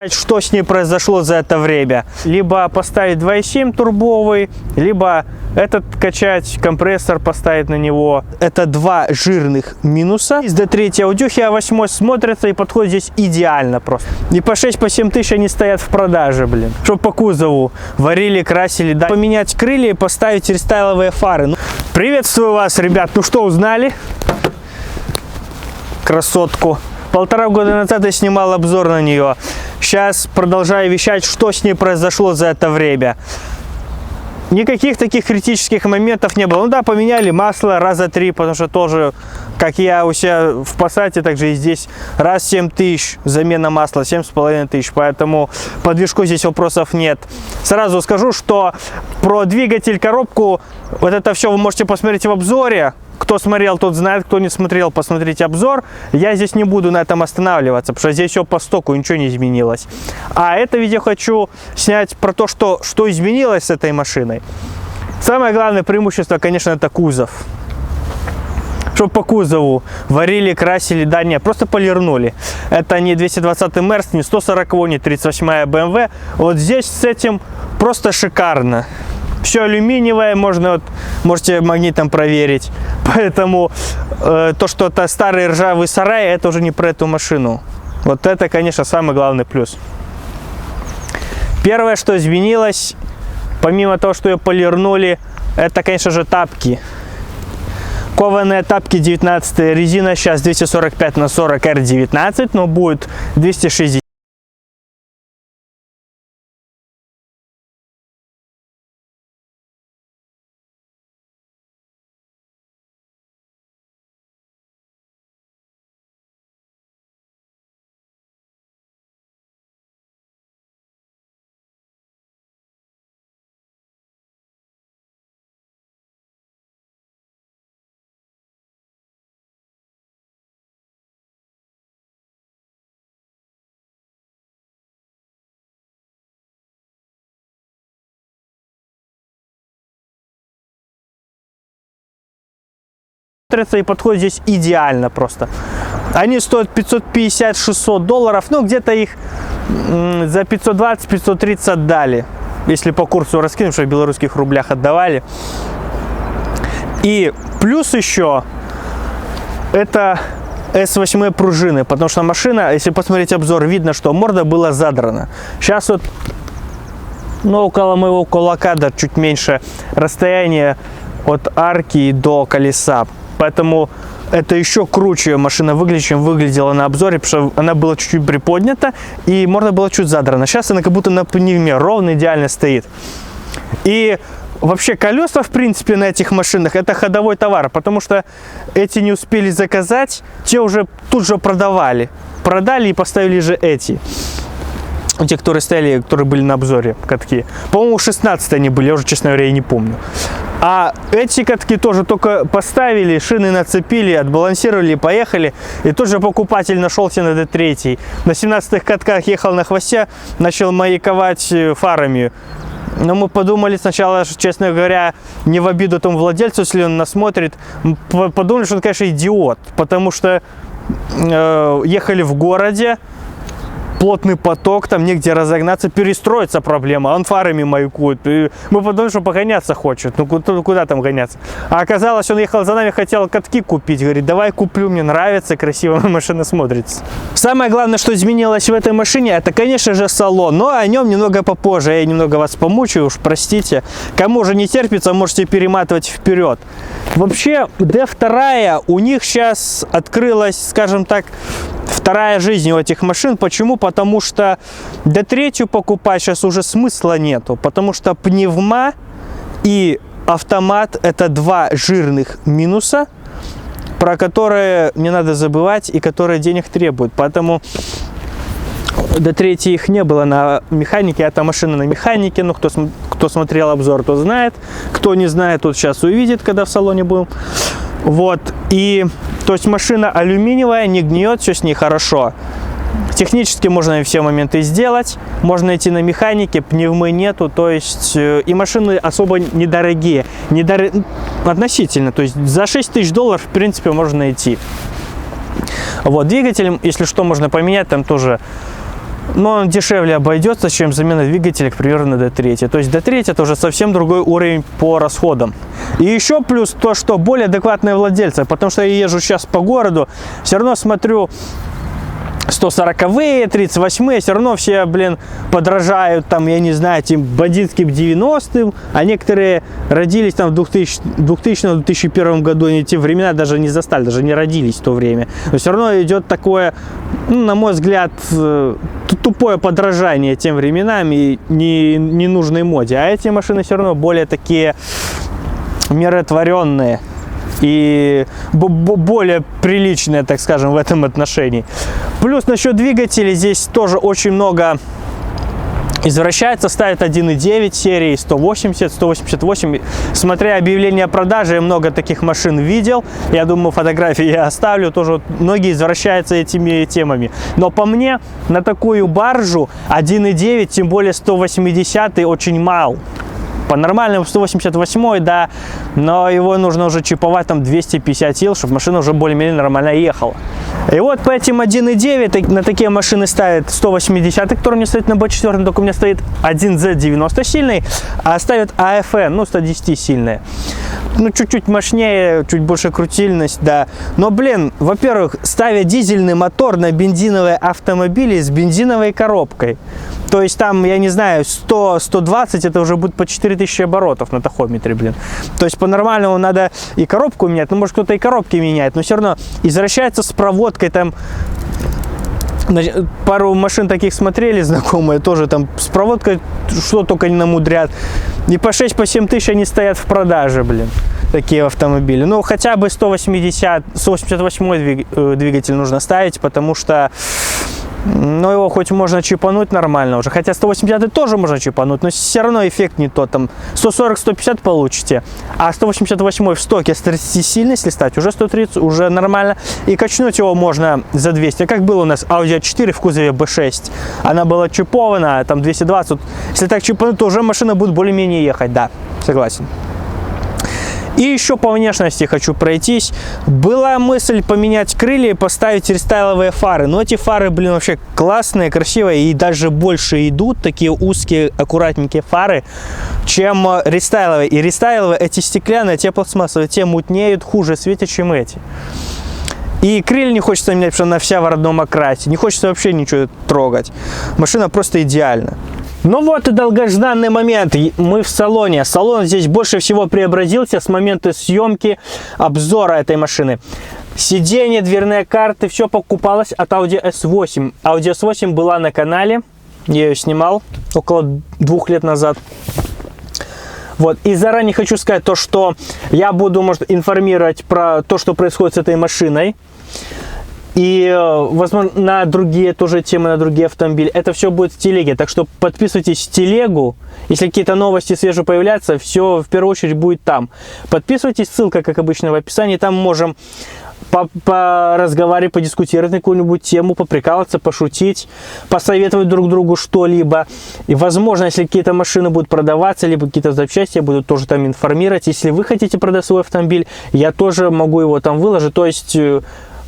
Что с ней произошло за это время? Либо поставить 2.7 турбовый, либо этот качать, компрессор поставить на него. Это два жирных минуса. Из D3 аудюхи А8 смотрятся и подходят здесь идеально просто. И по 6-7 тысяч они стоят в продаже, блин. Что по кузову? Варили, красили, да. Поменять крылья и поставить рестайловые фары. Приветствую вас, ребят. Ну что, узнали? Красотку. 1,5 года назад я снимал обзор на нее. Сейчас продолжаю вещать, что с ней произошло за это время. Никаких таких критических моментов не было. Ну да, поменяли масло раза 3, потому что тоже, как я у себя в Passat, также и здесь раз 7 тысяч замена масла, 7,5 тысяч. Поэтому по движку здесь вопросов нет. Сразу скажу, что про двигатель, коробку, вот это все вы можете посмотреть в обзоре. Кто смотрел, тот знает, кто не смотрел, посмотрите обзор. Я здесь не буду на этом останавливаться, потому что здесь все по стоку, ничего не изменилось. А это видео хочу снять про то, что изменилось с этой машиной. Самое главное преимущество, конечно, это кузов. Что по кузову? Варили, красили, да нет, просто полирнули. Это не 220 Мерс, не 140, не 38 BMW. Вот здесь с этим просто шикарно. Все алюминиевое, можете магнитом проверить. Поэтому то, что это старый ржавый сарай, это уже не про эту машину. Вот это, конечно, самый главный плюс. Первое, что изменилось, помимо того, что ее полирнули, это, конечно же, тапки. Кованые тапки 19, резина сейчас 245/40 R19, но будет 260. И подходит здесь идеально просто. Они стоят $550-600, ну где-то их за 520-530 отдали, если по курсу раскинуть, что в белорусских рублях отдавали. И плюс еще это S8 пружины, потому что машина, если посмотреть обзор, видно, что морда была задрана. Сейчас вот, ну, около моего кулака, да, чуть меньше расстояние от арки до колеса. Поэтому это еще круче машина выглядит, чем выглядела на обзоре, потому что она была чуть-чуть приподнята и морда была чуть задрана. Сейчас она как будто на пневме ровно, идеально стоит. И вообще колеса, в принципе, на этих машинах это ходовой товар, потому что эти не успели заказать, те уже тут же продавали. Продали и поставили же эти. Те, которые стояли, которые были на обзоре, катки. По-моему, 16 они были, я уже, честно говоря, и не помню. А эти катки тоже только поставили, шины нацепили, отбалансировали, поехали. И тут же покупатель нашелся на D3. На 17-х катках ехал на хвосте, начал маяковать фарами. Но мы подумали сначала, честно говоря, не в обиду тому владельцу, если он нас смотрит, подумали, что он, конечно, идиот. Потому что ехали в городе, плотный поток, там негде разогнаться, перестроиться проблема, он фарами маякует. И мы подумали, что погоняться хочет, ну куда там гоняться. А оказалось, он ехал за нами, хотел катки купить, говорит, давай куплю, мне нравится, красиво машина смотрится. Самое главное, что изменилось в этой машине, это, конечно же, салон, но о нем немного попозже, я немного вас помучаю, уж простите. Кому же не терпится, можете перематывать вперед. Вообще, D2 у них сейчас открылась, скажем так, вторая жизнь у этих машин. Почему? Потому что D3 покупать сейчас уже смысла нету. Потому что пневма и автомат – это два жирных минуса, про которые не надо забывать и которые денег требуют. Поэтому D3 их не было на механике, эта машина на механике. Ну, кто смотрел обзор, тот знает. Кто не знает, тот сейчас увидит, когда в салоне был. Вот, и то есть машина алюминиевая, не гниет, все с ней хорошо. Технически можно все моменты сделать, можно идти на механике, пневмы нету, то есть и машины особо недорогие, относительно, то есть за $6000 в принципе можно идти. Вот, двигатель, если что, можно поменять, там тоже но он дешевле обойдется, чем замена двигателя, к примеру, на D3. То есть D3 это уже совсем другой уровень по расходам. И еще плюс то, что более адекватные владельцы, потому что я езжу сейчас по городу, все равно смотрю 140-е, 38-е, все равно все, блин, подражают, там, я не знаю, этим бандитским 90-м, а некоторые родились там в 2000-2001 году, они те времена даже не застали, даже не родились в то время. Но все равно идет такое, ну, на мой взгляд, тупое подражание тем временам и ненужной моде. А эти машины все равно более такие миротворенные и более приличные, так скажем, в этом отношении. Плюс насчет двигателей, здесь тоже очень много извращается, ставят 1.9 серии, 180, 188. Смотря объявление о продаже, я много таких машин видел. Я думаю, фотографии я оставлю. Тоже вот многие извращаются этими темами. Но по мне, на такую баржу 1.9, тем более 180, очень мал. По-нормальному 188, да, но его нужно уже чиповать там 250 сил, чтобы машина уже более-менее нормально ехала. И вот по этим 1.9 на такие машины ставят 180, который у меня стоит на B4, только у меня стоит 1Z90 сильный, а ставят AFN, ну 110 сильные. Ну чуть-чуть мощнее, чуть больше крутильность, да. Но, блин, во-первых, ставя дизельный мотор на бензиновые автомобили с бензиновой коробкой. То есть там, я не знаю, 100-120, это уже будет по 4000 оборотов на тахометре, блин. То есть по-нормальному надо и коробку менять, ну может кто-то и коробки меняет, но все равно извращается с проводкой там. Пару машин таких смотрели, знакомые, тоже там с проводкой что только не намудрят. И по 6-7 тысяч они стоят в продаже, блин, такие автомобили. Ну, хотя бы 188 двигатель нужно ставить, потому что, ну, его хоть можно чипануть нормально уже. Хотя 180 тоже можно чипануть, но все равно эффект не тот. Там 140-150 получите, а 188 в стоке с 30 сильной, если ставить, уже 130, уже нормально. И качнуть его можно за 200. Как было у нас Audi A4 в кузове B6. Она была чипована, там 220. Если так чипануть, то уже машина будет более-менее ехать, да, согласен. И еще по внешности хочу пройтись. Была мысль поменять крылья и поставить рестайловые фары. Но эти фары, блин, вообще классные, красивые и даже больше идут. Такие узкие, аккуратненькие фары, чем рестайловые. И рестайловые, эти стеклянные, те пластмассовые, те мутнеют, хуже светят, чем эти. И крылья не хочется менять, потому что она вся в родном окрасе. Не хочется вообще ничего трогать. Машина просто идеальна. Ну вот и долгожданный момент. Мы в салоне. Салон здесь больше всего преобразился с момента съемки обзора этой машины. Сиденья, дверные карты, все покупалось от Audi S8. Audi S8 была на канале. Я ее снимал около 2 лет назад. Вот. И заранее хочу сказать то, что я буду, может, информировать про то, что происходит с этой машиной. И, возможно, на другие тоже темы, на другие автомобили. Это все будет в телеге. Так что подписывайтесь в телегу. Если какие-то новости свежие появляются, все в первую очередь будет там. Подписывайтесь, ссылка, как обычно, в описании. Там можем поразговаривать, подискутировать на какую-нибудь тему, поприкалываться, пошутить, посоветовать друг другу что-либо. И, возможно, если какие-то машины будут продаваться, либо какие-то запчасти, я буду тоже там информировать. Если вы хотите продать свой автомобиль, я тоже могу его там выложить. То есть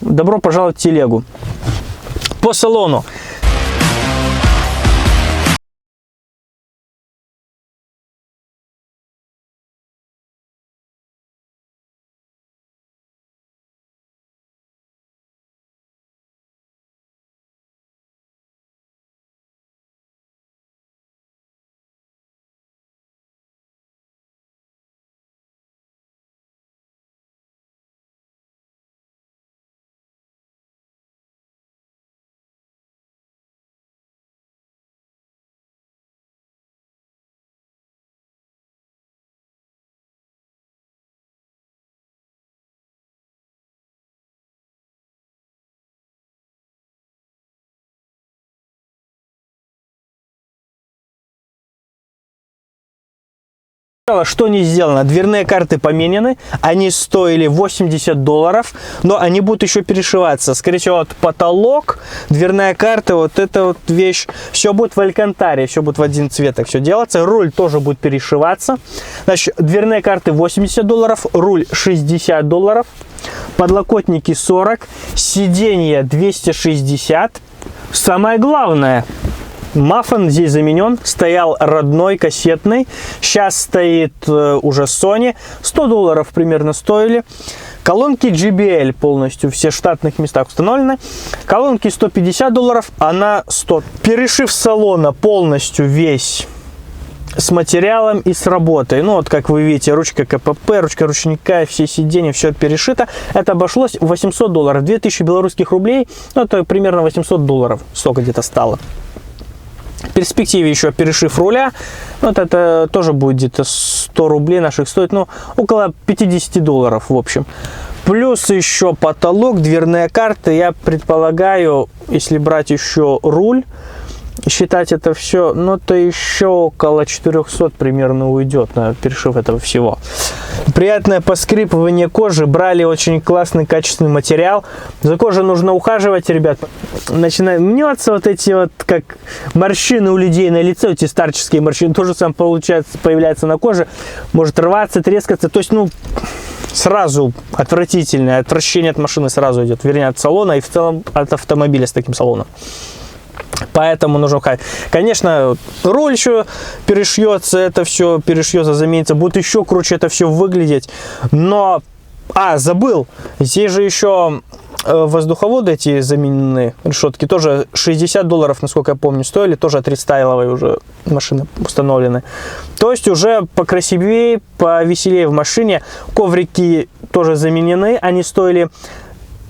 добро пожаловать в телегу. По салону. Что не сделано? Дверные карты поменены, они стоили $80, но они будут еще перешиваться. Скорее всего, вот потолок, дверная карта, вот эта вот вещь, все будет в алькантаре, все будет в один цвет, так все делаться. Руль тоже будет перешиваться. Значит, дверные карты $80, руль $60, подлокотники 40, сиденье 260. Самое главное, Маффин здесь заменен, стоял родной, кассетный, сейчас стоит уже Sony, $100 примерно стоили. Колонки JBL полностью, все в штатных местах установлены. Колонки $150, она 100. Перешив салона полностью весь с материалом и с работой. Ну вот как вы видите, ручка КПП, ручка ручника, все сиденья, все перешито. Это обошлось в $800, 2000 белорусских рублей, ну это примерно $800, столько где-то стало. В перспективе еще перешив руля, вот это тоже будет где-то 100 рублей наших стоит, ну около $50 в общем. Плюс еще потолок, дверные карты, я предполагаю, если брать еще руль, считать это все, ну то еще около 400 примерно уйдет на перешив этого всего. Приятное поскрипывание кожи, брали очень классный качественный материал. За кожей нужно ухаживать, ребят. Начинает мнется вот эти вот как морщины у людей на лице, эти старческие морщины, тоже сам получается, появляется на коже, может рваться, трескаться, то есть ну сразу отвратительное, отвращение от машины сразу идет, вернее от салона и в целом от автомобиля с таким салоном. Поэтому нужно уходить. Конечно, руль еще перешьется, это все перешьется, заменится. Будет еще круче это все выглядеть. Но, забыл, здесь же еще воздуховоды эти замененные решетки. Тоже $60, насколько я помню, стоили. Тоже от рестайловой уже машины установлены. То есть уже покрасивее, повеселее в машине. Коврики тоже заменены. Они стоили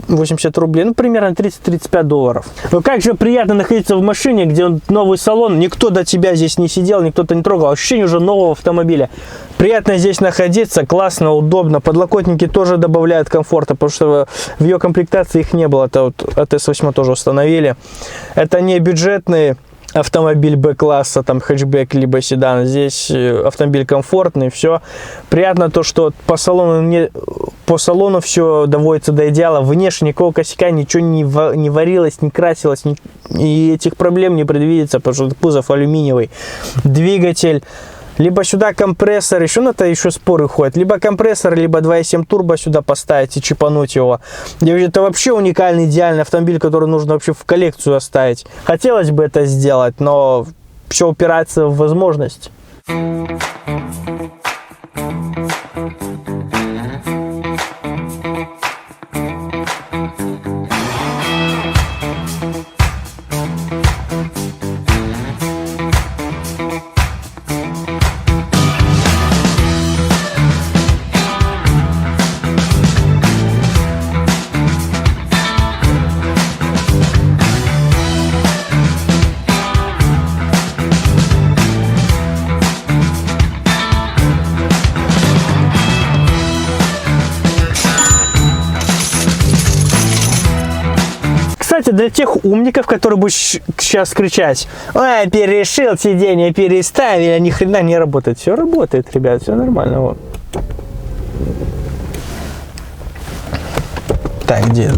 80 рублей, ну примерно $30-35. Но как же приятно находиться в машине, где новый салон, никто до тебя здесь не сидел, никто-то не трогал, ощущение уже нового автомобиля. Приятно здесь находиться, классно, удобно, подлокотники тоже добавляют комфорта, потому что в ее комплектации их не было, это вот от S8 тоже установили. Это не бюджетный автомобиль Б-класса, там хэтчбэк либо седан, здесь автомобиль комфортный, все. Приятно то, что по салону все доводится до идеала, внешне никакого косяка, ничего не варилось, не красилось, и этих проблем не предвидится, потому что кузов алюминиевый. Двигатель, либо сюда компрессор, еще на это еще споры ходят, либо компрессор, либо 2.7 турбо сюда поставить и чипануть его. Это вообще уникальный, идеальный автомобиль, который нужно вообще в коллекцию оставить. Хотелось бы это сделать, но все упирается в возможность. Кстати, для тех умников, которые будут сейчас кричать: ой, перешил сиденье, переставили, а ни хрена не работает. Все работает, ребят, все нормально. Вот. Так, где?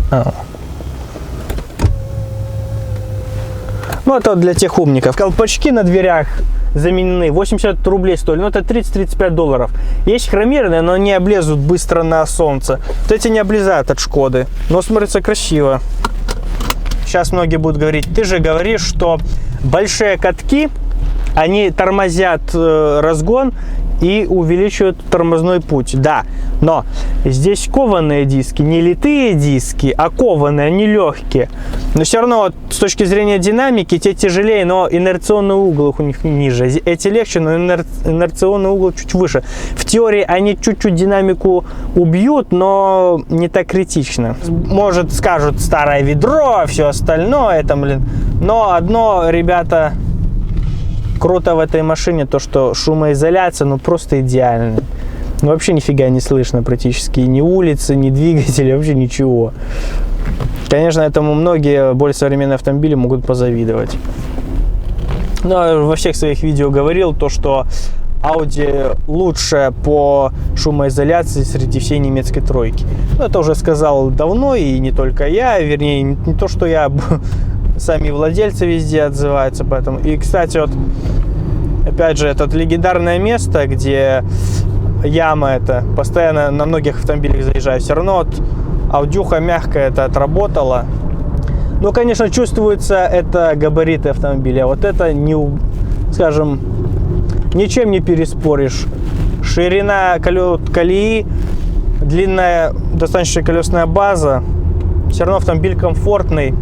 Ну, это вот для тех умников. Колпачки на дверях заменены, 80 рублей стоили, ну это $30-35. Есть хромированные, но не облезут быстро на солнце. Вот эти не облезают от Шкоды, но смотрится красиво. Сейчас многие будут говорить: ты же говоришь, что большие катки, они тормозят разгон и увеличивают тормозной путь. Да, но здесь кованые диски, не литые диски, а кованые, они легкие. Но все равно вот, с точки зрения динамики, те тяжелее, но инерционный угол у них ниже. Эти легче, но инерционный угол чуть выше. В теории они чуть-чуть динамику убьют, но не так критично. Может, скажут старое ведро, все остальное, это, блин. Но одно, ребята, круто в этой машине, то что шумоизоляция, ну просто идеальная. Ну, вообще нифига не слышно практически ни улицы, ни двигателя, вообще ничего. Конечно, этому многие более современные автомобили могут позавидовать. Но во всех своих видео говорил то, что Audi лучшая по шумоизоляции среди всей немецкой тройки. Ну, это уже сказал давно, и не только я, вернее, не то, что я, сами владельцы везде отзываются поэтому. И, кстати, вот, опять же, это легендарное место, где яма это, постоянно на многих автомобилях заезжаю. Все равно вот аудюха мягкая это отработала. Ну, конечно, чувствуется это габариты автомобиля. Вот это, не, скажем, ничем не переспоришь. Ширина колеи, длинная достаточно колесная база. Все равно автомобиль комфортный.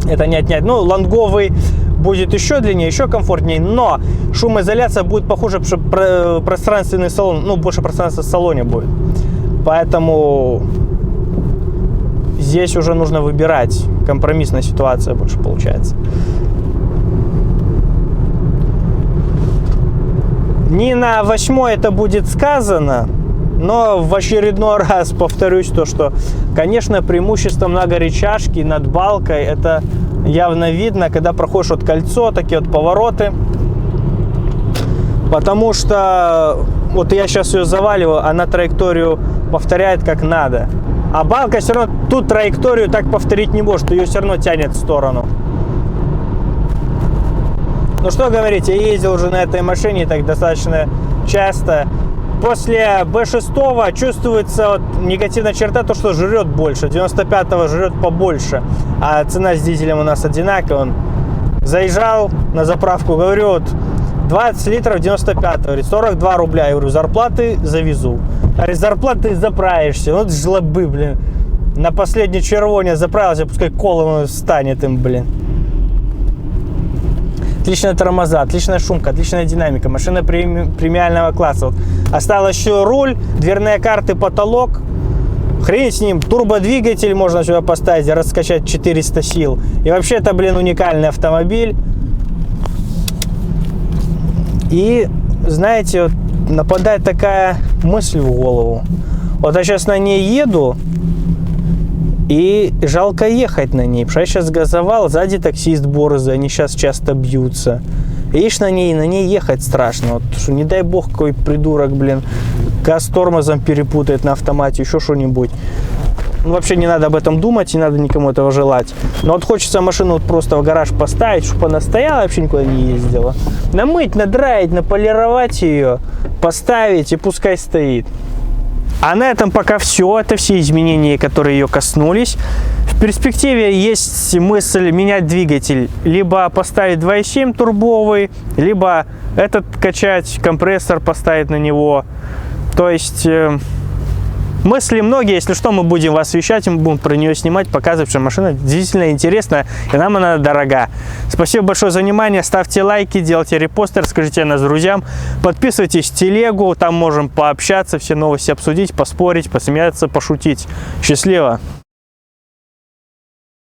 Это не отнять. Ну, лонговый будет еще длиннее, еще комфортнее, но шумоизоляция будет похуже, потому что пространственный салон, ну, больше пространства в салоне будет. Поэтому здесь уже нужно выбирать. Компромиссная ситуация больше получается. Не на 8-й это будет сказано, но в очередной раз повторюсь то, что, конечно, преимущество многорычажки над балкой это явно видно, когда проходишь вот кольцо, такие вот повороты. Потому что вот я сейчас ее заваливаю, она траекторию повторяет как надо. А балка все равно тут траекторию так повторить не может, ее все равно тянет в сторону. Ну что говорить, я ездил уже на этой машине так достаточно часто. После B6 чувствуется вот негативная черта, то что жрет больше. 95-го жрет побольше, а цена с дизелем у нас одинаковая. Он заезжал на заправку, говорю, вот 20 литров 95, говорит, 42 рубля. Я говорю, зарплаты завезу. Говорит, зарплаты заправишься. Вот жлобы, блин. На последней червоне заправился, пускай колом станет им, блин. Отличная тормоза, отличная шумка, отличная динамика. Машина премиального класса. Вот. Осталось еще руль, дверные карты, потолок. Хрень с ним, турбодвигатель можно сюда поставить, раскачать 400 сил. И вообще это, блин, уникальный автомобиль. И, знаете, вот нападает такая мысль в голову. Вот я сейчас на ней еду, и жалко ехать на ней, потому что я сейчас газовал, сзади таксист борзый, они сейчас часто бьются. Видишь, на ней ехать страшно, вот, что не дай бог какой придурок, блин, газ с тормозом перепутает на автомате, еще что-нибудь. Ну, вообще не надо об этом думать, не надо никому этого желать. Но вот хочется машину вот просто в гараж поставить, чтобы она стояла, вообще никуда не ездила. Намыть, надраить, наполировать ее, поставить и пускай стоит. А на этом пока все. Это все изменения, которые ее коснулись. В перспективе есть мысль менять двигатель. Либо поставить 2.7 турбовый, либо этот качать, компрессор поставить на него. То есть мысли многие. Если что, мы будем вас вещать, мы будем про нее снимать, показывать, что машина действительно интересная и нам она дорога. Спасибо большое за внимание. Ставьте лайки, делайте репосты, расскажите о нас друзьям. Подписывайтесь в телегу, там можем пообщаться, все новости обсудить, поспорить, посмеяться, пошутить. Счастливо!